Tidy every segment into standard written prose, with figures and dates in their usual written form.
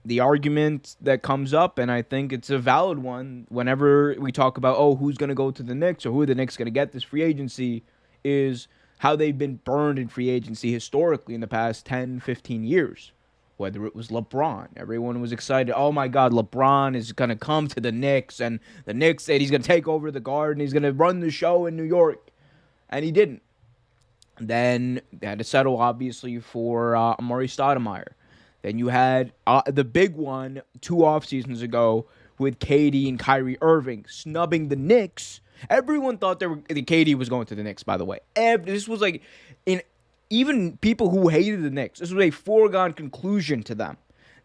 the argument that comes up, and I think it's a valid one whenever we talk about, who's going to go to the Knicks or who the Knicks going to get this free agency, is how they've been burned in free agency historically in the past 10, 15 years. Whether it was LeBron, everyone was excited. Oh my God, LeBron is going to come to the Knicks, and the Knicks said he's going to take over the Garden, he's going to run the show in New York, and he didn't. Then they had to settle, obviously, for Amari Stoudemire. Then you had the big one 2 off seasons ago with KD and Kyrie Irving snubbing the Knicks. Everyone thought KD was going to the Knicks, by the way. This was like, even people who hated the Knicks, this was a foregone conclusion to them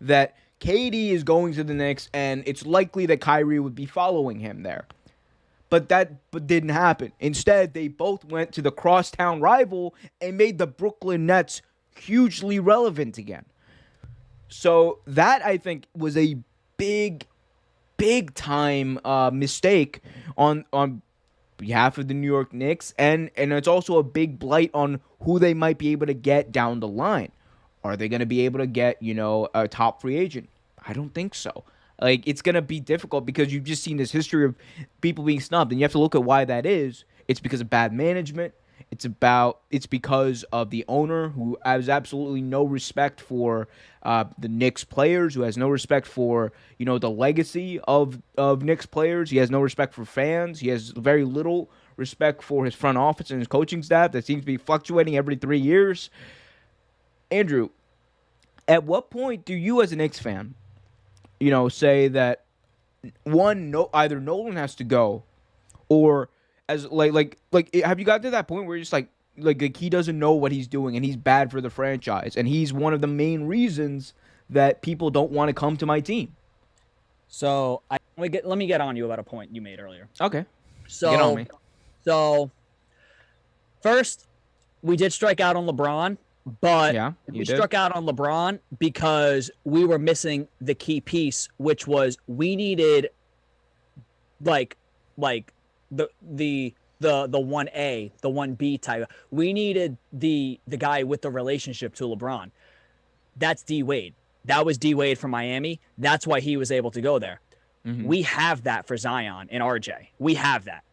that KD is going to the Knicks, and it's likely that Kyrie would be following him there. But that didn't happen. Instead, they both went to the crosstown rival and made the Brooklyn Nets hugely relevant again. So that, I think, was a big time mistake on behalf of the New York Knicks, and it's also a big blight on who they might be able to get down the line. Are they going to be able to get, a top free agent? I don't think so. Like, it's going to be difficult because you've just seen this history of people being snubbed, and you have to look at why that is. It's because of bad management. It's because of the owner who has absolutely no respect for the Knicks players, who has no respect for, the legacy of Knicks players. He has no respect for fans. He has very little respect for his front office and his coaching staff that seems to be fluctuating every 3 years. Andrew, at what point do you as a Knicks fan, say that either Nolan has to go, or as like have you got to that point where you're just like he doesn't know what he's doing and he's bad for the franchise and he's one of the main reasons that people don't want to come to my team? So let me get on you about a point you made earlier. Okay. So get on me. So first, we did strike out on LeBron, but we struck out on LeBron because we were missing the key piece, which was we needed like the 1A, the 1B type. We needed the guy with the relationship to LeBron. That's D Wade. That was D Wade from Miami. That's why he was able to go there. Mm-hmm. We have that for Zion and RJ. We have that.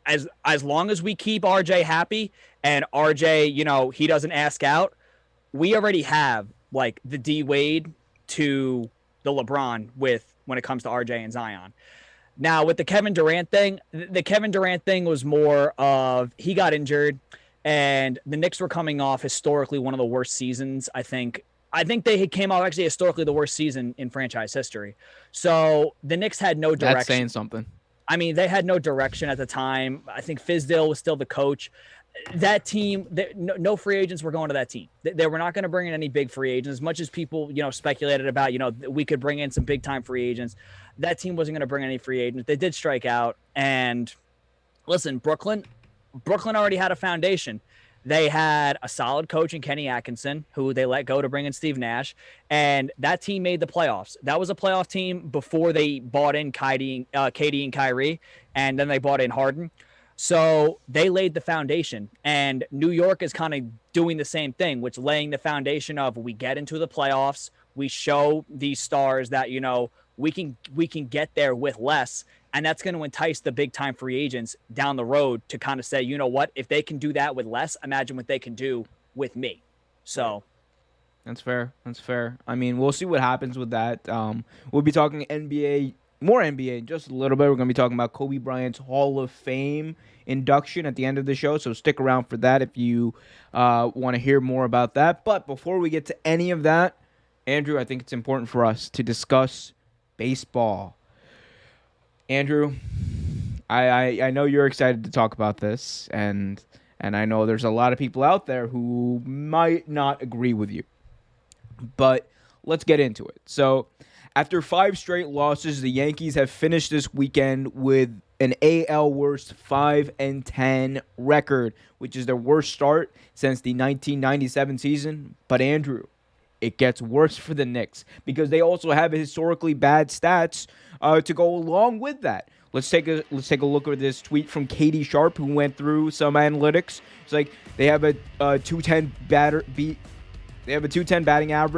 As long as we keep RJ happy and RJ, he doesn't ask out, we already have like the D Wade to the LeBron when it comes to RJ and Zion. Now, with the Kevin Durant thing was more of he got injured, and the Knicks were coming off historically one of the worst seasons. I think they came off actually historically the worst season in franchise history. So the Knicks had no direction. That's saying something. I mean, they had no direction at the time. I think Fizdale was still the coach. That team, no free agents were going to that team. They were not going to bring in any big free agents. As much as people, speculated about, we could bring in some big time free agents. That team wasn't going to bring any free agents. They did strike out. And listen, Brooklyn already had a foundation. They had a solid coach in Kenny Atkinson, who they let go to bring in Steve Nash. And that team made the playoffs. That was a playoff team before they bought in KD and Kyrie. And then they bought in Harden. So they laid the foundation, and New York is kind of doing the same thing, which laying the foundation of we get into the playoffs, we show these stars that, we can get there with less, and that's going to entice the big time free agents down the road to kind of say, you know what, if they can do that with less, imagine what they can do with me. So that's fair. I mean, we'll see what happens with that. We'll be talking more NBA in just a little bit. We're going to be talking about Kobe Bryant's Hall of Fame induction at the end of the show, so stick around for that if you want to hear more about that. But before we get to any of that, Andrew, I think it's important for us to discuss baseball. Andrew, I know you're excited to talk about this, and I know there's a lot of people out there who might not agree with you. But let's get into it. So, after 5 straight losses, the Yankees have finished this weekend with an AL worst 5-10 record, which is their worst start since the 1997 season. But Andrew, it gets worse for the Knicks because they also have historically bad stats to go along with that. Let's take a look at this tweet from Katie Sharp, who went through some analytics. It's like they have a 210 batting average.